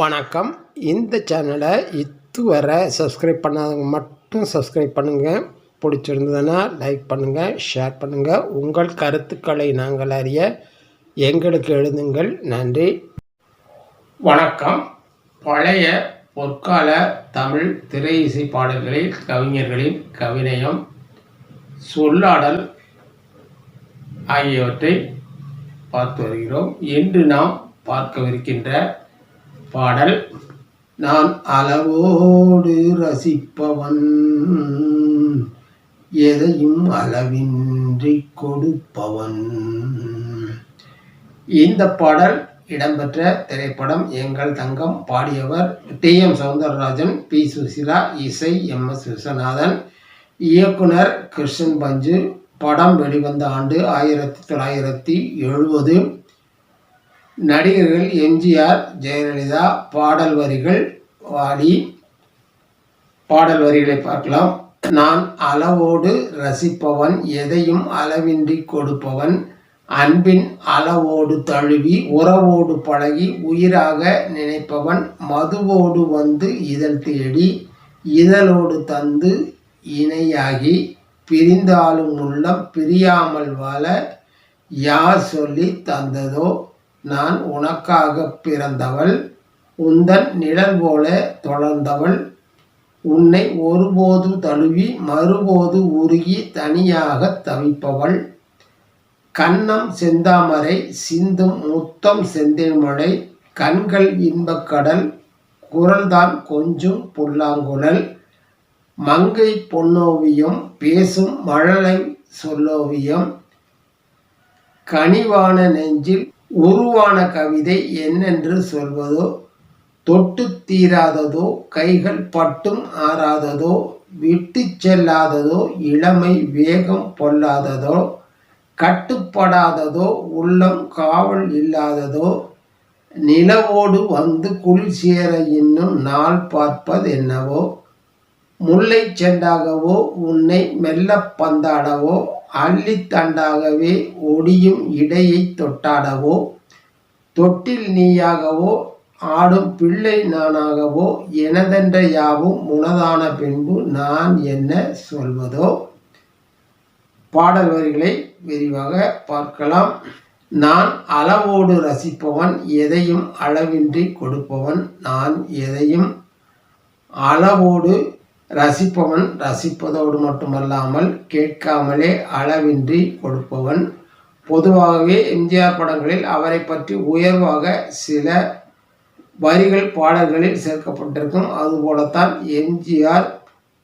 வணக்கம். இந்த சேனலை இதுவரை சப்ஸ்கிரைப் பண்ணாதவங்க மட்டும் சப்ஸ்கிரைப் பண்ணுங்கள். பிடிச்சிருந்ததுன்னா லைக் பண்ணுங்கள், ஷேர் பண்ணுங்கள். உங்கள் கருத்துக்களை நாங்கள் அறிய எங்களுக்கு எழுதுங்கள். நன்றி. வணக்கம். பழைய பொற்கால தமிழ் திரை இசை பாடல்களில் கவிஞர்களின் கவிநயம், சொல்லாடல் ஆகியவற்றை பார்த்து வருகிறோம். இன்று நாம் பார்க்கவிருக்கின்ற பாடல், நான் அளவோடு ரசிப்பவன், எதையும் அளவின்றி கொடுப்பவன். இந்த பாடல் இடம்பெற்ற திரைப்படம் எங்கள் தங்கம். பாடியவர் TM சௌந்தரராஜன், P சுசீலா. இசை MS விஸ்வநாதன். இயக்குனர் கிருஷ்ணன் பஞ்சு. படம் வெளிவந்த ஆண்டு 1970. நடிகர்கள் MGR, ஜெயலலிதா. பாடல் வரிகள் வாலி. பாடல் வரிகளை பார்க்கலாம். நான் அளவோடு ரசிப்பவன், எதையும் அளவின்றி கொடுப்பவன், அன்பின் அளவோடு தழுவி உறவோடு பழகி உயிராக நினைப்பவன், மதுவோடு வந்து இதழ் தேடி இதழோடு தந்து இணையாகி பிரிந்தாலும் உள்ளம் பிரியாமல் வாழ யார் சொல்லி தந்ததோ, நான் உனக்காக பிறந்தவள், உந்தன் நிழல் போல தொடர்ந்தவள், உன்னை ஒருபோது தழுவி மறுபோது உருகி தனியாக தவிப்பவள், கன்னம் செந்தாமரை சிந்தும் முத்தம் செந்தேன்மழை, கண்கள் இன்பக்கடல், குரல்தான் கொஞ்சம் புல்லாங்குழல், மங்கை பொன்னோவியம், பேசும் மழலை சொல்லோவியம், கனிவான நெஞ்சில் உருவான கவிதை என்னென்று சொல்வதோ, தொட்டு தீராததோ, கைகள் பட்டும் ஆறாததோ, விட்டு செல்லாததோ, இளமை வேகம் பொல்லாததோ, கட்டுப்படாததோ, உள்ளம் காவல் இல்லாததோ, நிலவோடு வந்து குளிர் சேர இன்னும் நாள் பார்ப்பது என்னவோ, முல்லை செண்டாகவோ உன்னை மெல்ல பந்தாடவோ, அள்ளித்தண்டாகவே ஒடியும் இடையை தொட்டாடவோ, தொட்டில் நீயாகவோ ஆடும் பிள்ளை நானாகவோ, எனதென்ற யாவும் உனதான பின்பு நான் என்ன சொல்வதோ. பாடல் வரிகளை விரிவாக பார்க்கலாம். நான் அளவோடு ரசிப்பவன், எதையும் அளவின்றி கொடுப்பவன். நான் எதையும் அளவோடு ரசிப்பவன், ரசிப்பதோடு மட்டுமல்லாமல் கேட்காமலே அளவின்றி கொடுப்பவன். பொதுவாகவே MGR படங்களில் அவரை பற்றி உயர்வாக சில வரிகள் பாடல்களில் சேர்க்கப்பட்டிருக்கும். அதுபோலத்தான் MGR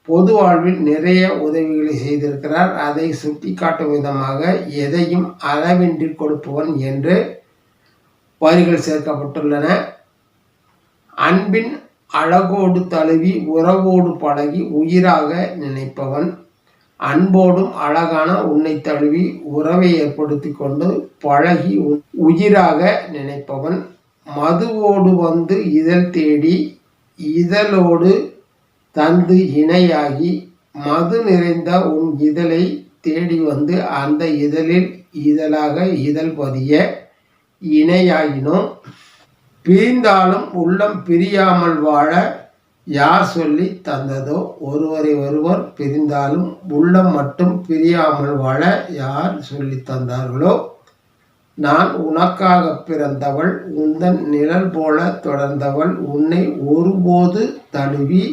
பொது வாழ்வில் நிறைய உதவிகளை செய்திருக்கிறார். அதை சுட்டி காட்டும் விதமாக எதையும் அளவின்றி கொடுப்பவன் என்று வரிகள் சேர்க்கப்பட்டுள்ளன. அன்பின் அழகோடு தழுவி உறவோடு பழகி உயிராக நினைப்பவன், அன்போடும் அழகான உன்னை தழுவி உறவை ஏற்படுத்தி கொண்டு பழகி உயிராக நினைப்பவன், மதுவோடு வந்து இதழ் தேடி இதழோடு தந்து இணையாகி, மது நிறைந்த உன் இதழை தேடி வந்து அந்த இதழில் இதழாக இதழ் பதிய இணையாகினோம், பிரிந்தாலும் உள்ளம் பிரியாமல் வாழ யார் சொல்லி தந்ததோ. ஒருவரை ஒருவர் பிரிந்தாலும் உள்ளம் மட்டும் பிரியாமல் வாழ யார் சொல்லி தந்தார்களோ, நான் உனக்காக பிறந்தவள், உந்தன் நிழல் போல தொடர்ந்தவள், உன்னை ஒருபோது தழுவி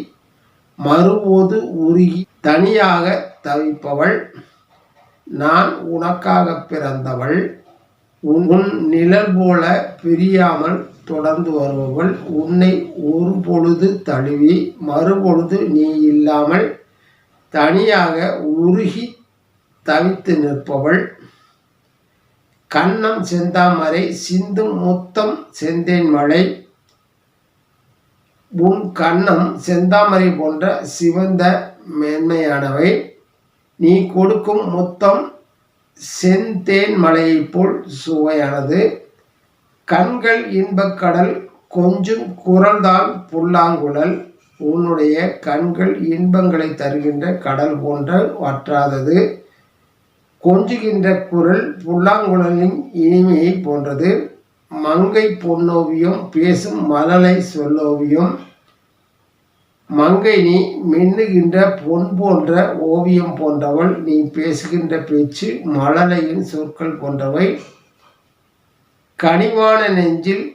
மறுபோது உருகி தனியாக தவிப்பவள், நான் உனக்காக பிறந்தவள், உன் நிழல் போல பிரியாமல் தொடர்ந்து வருபவள், உன்னை ஒரு பொழுது தழுவி மறுபொழுது நீ இல்லாமல் தனியாக உருகி தவித்து நிற்பவள், கன்னம் செந்தாமரை சிந்தும் முத்தம் செந்தேன் மழை, உன் கன்னம் செந்தாமரை போன்ற சிவந்த மென்மையானவை, நீ கொடுக்கும் முத்தம் செந்தேன் மலையைப் போல் சுவையானது, கண்கள் இன்பக்கடல் கொஞ்சம் குரல்தான் புல்லாங்குழல், உன்னுடைய கண்கள் இன்பங்களை தருகின்ற கடல் போன்ற வற்றாதது, கொஞ்சுகின்ற குரல் புல்லாங்குழலின் இனிமையை போன்றது, மங்கை பொன்னோவியம் பேசும் மழலை சொல்லோவியம். மங்கை நீ மின்னுகின்ற பொன் போன்ற ஓவியம் போன்றவள், நீ பேசுகின்ற பேச்சு மழலையின் சொற்கள் போன்றவை. கனிவான நெஞ்சில்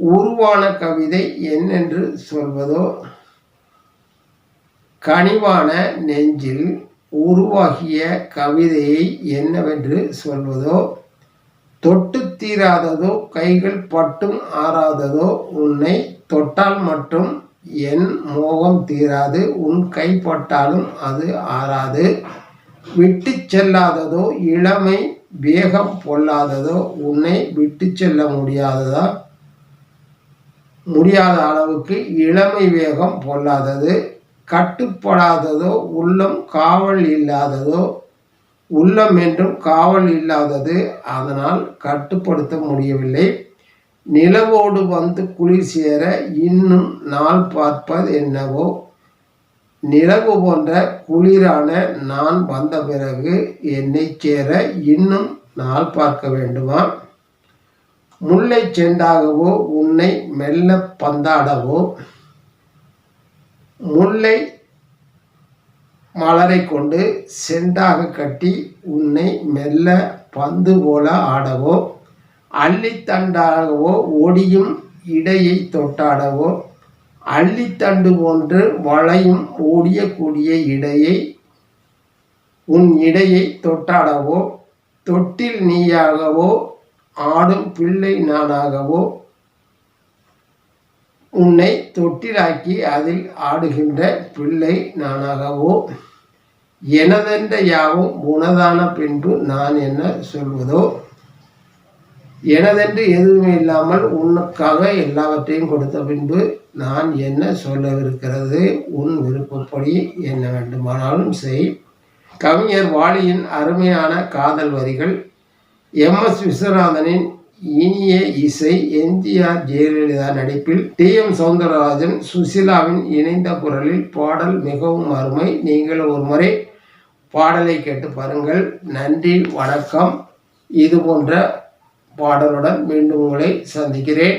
உருவான கவிதை என்னென்று சொல்வதோ. கனிவான நெஞ்சில் உருவாகிய கவிதையை என்னவென்று சொல்வதோ. தொட்டு தீராததோ கைகள் பட்டும் ஆறாததோ, உன்னை தொட்டால் மட்டும் என் மோகம் தீராது, உன் கைப்பட்டாலும் அது ஆறாது. விட்டு செல்லாததோ இளமை வேகம் பொல்லாததோ, உன்னை விட்டு செல்ல முடியாத அளவுக்கு இளமை வேகம் பொல்லாதது. கட்டுப்படாததோ உள்ளம் காவல் இல்லாததோ, உள்ளம் என்றும் காவல் இல்லாதது, அதனால் கட்டுப்படுத்த முடியவில்லை. நிலவோடு வந்து குளிர் சேர இன்னும் நாள் பார்ப்பது என்னவோ. நிலவு போன்ற குளிரான நான் வந்த பிறகு என்னை சேர இன்னும் நாள் பார்க்க வேண்டுமா. முல்லை செண்டாகவோ உன்னை மெல்ல பந்தாடவோ. முல்லை மலரை கொண்டு செண்டாக கட்டி உன்னை மெல்ல பந்து போல ஆடவோ. அள்ளித்தண்டாகவோ ஒடியும் இடையை தொட்டாடவோ. அள்ளித்தண்டு போன்று வளையும் ஓடியக்கூடிய இடையை, உன் இடையை தொட்டாடவோ. தொட்டில் நீயாகவோ ஆடும் பிள்ளை நானாகவோ, உன்னை தொட்டிலாக்கி அதில் ஆடுகின்ற பிள்ளை நானாகவோ. எனதென்ற யாவும் உனதான பின்பு நான் என்ன சொல்வதோ. எனதென்று எதுவுமே இல்லாமல் உனக்காக எல்லாவற்றையும் கொடுத்த பின்பு நான் என்ன சொல்லவிருக்கிறது. உன் விருப்பப்படி என்ன வேண்டுமானாலும் செய். கவிஞர் வாலியின் அருமையான காதல் வரிகள். MS விஸ்வநாதனின் இனிய இசை. எம்ஜிஆர் ஜெயலலிதா நடிப்பில் TM சௌந்தரராஜன் சுசிலாவின் இணைந்த குரலில் பாடல் மிகவும் அருமை. நீங்கள் ஒரு முறை பாடலை கேட்டு பாருங்கள். நன்றி, வணக்கம். இது போன்ற பாடலுடன் மீண்டும் உங்களை சந்திக்கிறேன்.